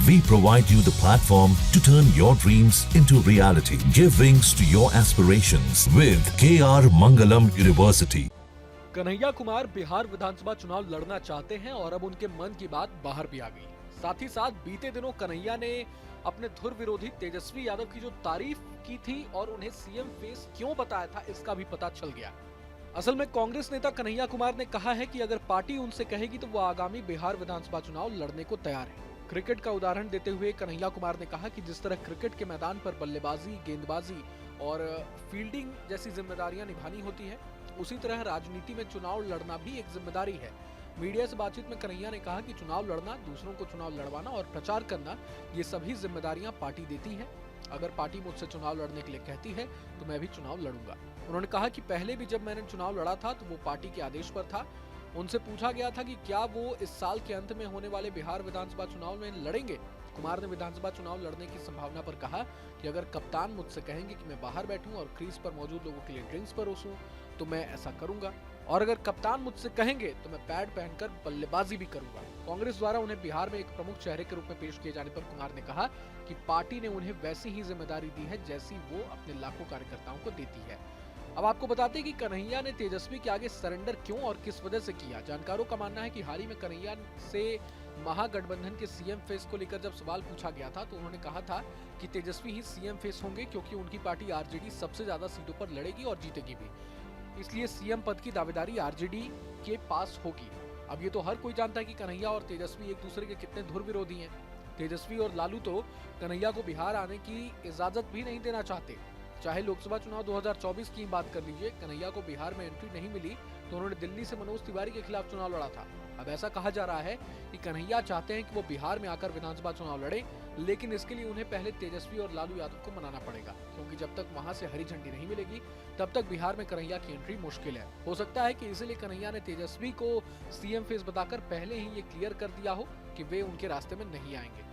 We provide you the platform to turn your dreams into reality. Give wings to your aspirations with KR Mangalam University. Kanhaiya Kumar Bihar विधानसभा चुनाव लड़ना चाहते हैं और अब उनके मन की बात बाहर भी आ गई। साथ ही साथ बीते दिनों कन्हैया ने अपने धुर विरोधी तेजस्वी यादव की जो तारीफ की थी और उन्हें सीएम फेस क्यों बताया था, इसका भी पता चल गया। असल में कांग्रेस नेता कन्हैया कुमार ने कहा है कि अगर पार्टी उनसे कहेगी तो वो आगामी बिहार विधानसभा चुनाव लड़ने को तैयार है। क्रिकेट का उदाहरण देते हुए कन्हैया कुमार ने कहा कि जिस तरह क्रिकेट के मैदान पर बल्लेबाजी, गेंदबाजी और फील्डिंग जैसी जिम्मेदारियां निभानी होती है, उसी तरह राजनीति में चुनाव लड़ना भी एक जिम्मेदारी है। मीडिया से बातचीत में कन्हैया ने कहा कि चुनाव लड़ना, दूसरों को चुनाव लड़वाना और प्रचार करना, ये सभी जिम्मेदारियां पार्टी देती है। अगर पार्टी मुझसे चुनाव लड़ने के लिए कहती है तो मैं भी चुनाव लड़ूंगा। उन्होंने कहा कि पहले भी जब मैंने चुनाव लड़ा था तो वो पार्टी के आदेश पर था। उनसे पूछा गया था कि क्या वो इस साल के अंत में होने वाले बिहार विधानसभा चुनाव में लड़ेंगे। कुमार ने विधानसभा चुनाव लड़ने की संभावना पर कहा कि अगर कप्तान मुझसे कहेंगे कि मैं बाहर बैठूं और क्रीज पर मौजूद लोगों के लिए ड्रिंक्स परोसूं तो मैं ऐसा करूंगा, और अगर कप्तान मुझसे कहेंगे तो मैं पैड पहनकर बल्लेबाजी भी करूंगा। कांग्रेस द्वारा उन्हें बिहार में एक प्रमुख चेहरे के रूप में पेश किए जाने पर कुमार ने कहा कि पार्टी ने उन्हें वैसी ही जिम्मेदारी दी है जैसी वो अपने लाखों कार्यकर्ताओं को देती है। अब आपको बताते हैं कि कन्हैया ने तेजस्वी के आगे सरेंडर क्यों और किस वजह से किया। जानकारों का मानना है कि हाल ही में कन्हैया से महागठबंधन के सीएम फेस को लेकर जब सवाल पूछा गया था तो उन्होंने कहा था कि तेजस्वी ही सीएम फेस होंगे क्योंकि उनकी पार्टी आरजेडी सबसे ज्यादा सीटों पर लड़ेगी और जीतेगी भी, इसलिए सीएम पद की दावेदारी आरजेडी के पास होगी। अब ये तो हर कोई जानता है कि कन्हैया और तेजस्वी एक दूसरे के कितने धुर विरोधी हैं। तेजस्वी और लालू तो कन्हैया को बिहार आने की इजाजत भी नहीं देना चाहते। चाहे लोकसभा चुनाव 2024 की बात कर लीजिए, कन्हैया को बिहार में एंट्री नहीं मिली तो उन्होंने दिल्ली से मनोज तिवारी के खिलाफ चुनाव लड़ा था। अब ऐसा कहा जा रहा है कि कन्हैया चाहते हैं कि वो बिहार में आकर विधानसभा चुनाव लड़े, लेकिन इसके लिए उन्हें पहले तेजस्वी और लालू यादव को मनाना पड़ेगा, क्योंकि जब तक वहां से हरी झंडी नहीं मिलेगी तब तक बिहार में कन्हैया की एंट्री मुश्किल है। हो सकता है कि इसीलिए कन्हैया ने तेजस्वी को सीएम फेस बताकर पहले ही ये क्लियर कर दिया हो कि वे उनके रास्ते में नहीं आएंगे।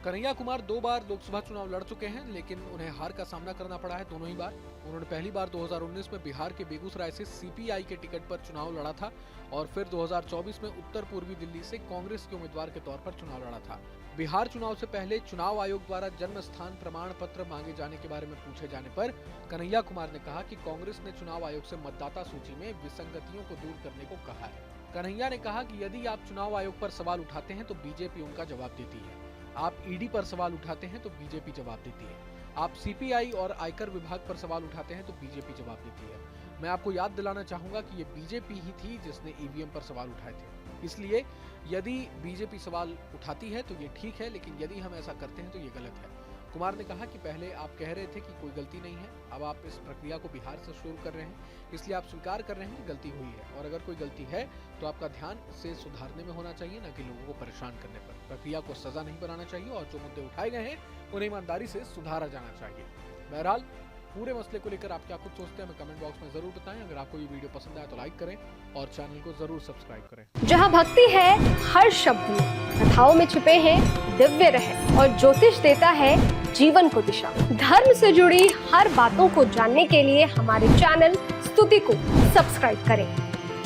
कन्हैया कुमार 2 बार लोकसभा चुनाव लड़ चुके हैं, लेकिन उन्हें हार का सामना करना पड़ा है दोनों ही बार। उन्होंने पहली बार 2019 में बिहार के बेगूसराय से सीपीआई के टिकट पर चुनाव लड़ा था और फिर 2024 में उत्तर पूर्वी दिल्ली से कांग्रेस के उम्मीदवार के तौर पर चुनाव लड़ा था। बिहार चुनाव से पहले चुनाव आयोग द्वारा जन्म स्थान प्रमाण पत्र मांगे जाने के बारे में पूछे जाने पर कन्हैया कुमार ने कहा कि कांग्रेस ने चुनाव आयोग से मतदाता सूची में विसंगतियों को दूर करने को कहा है। कन्हैया ने कहा कि यदि आप चुनाव आयोग पर सवाल उठाते हैं तो बीजेपी उनका जवाब देती है, आप ईडी पर सवाल उठाते हैं तो बीजेपी जवाब देती है, आप सीपीआई और आयकर विभाग पर सवाल उठाते हैं तो बीजेपी जवाब देती है। मैं आपको याद दिलाना चाहूंगा कि ये बीजेपी ही थी जिसने ईवीएम पर सवाल उठाए थे, इसलिए यदि बीजेपी सवाल उठाती है तो ये ठीक है, लेकिन यदि हम ऐसा करते हैं तो ये गलत है। कुमार ने कहा कि पहले आप कह रहे थे कि कोई गलती नहीं है, अब आप इस प्रक्रिया को बिहार से शुरू कर रहे हैं, इसलिए आप स्वीकार कर रहे हैं कि गलती हुई है, और अगर कोई गलती है तो आपका ध्यान से सुधारने में होना चाहिए, न कि लोगों को परेशान करने पर। प्रक्रिया को सजा नहीं बनाना चाहिए और जो मुद्दे उठाए गए हैं उन्हें ईमानदारी से सुधारा जाना चाहिए। बहरहाल पूरे मसले को लेकर आप क्या कुछ सोचते हैं हमें कमेंट बॉक्स में जरूर बताएं। अगर आपको ये वीडियो पसंद आया तो लाइक करें और चैनल को जरूर सब्सक्राइब करें। जहां भक्ति है हर शब्द में, कथाओं में छिपे हैं दिव्य रहस्य और ज्योतिष देता है जीवन को दिशा। धर्म से जुड़ी हर बातों को जानने के लिए हमारे चैनल स्तुति को सब्सक्राइब करें।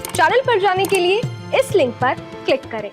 चैनल पर जाने के लिए इस लिंक पर क्लिक करें।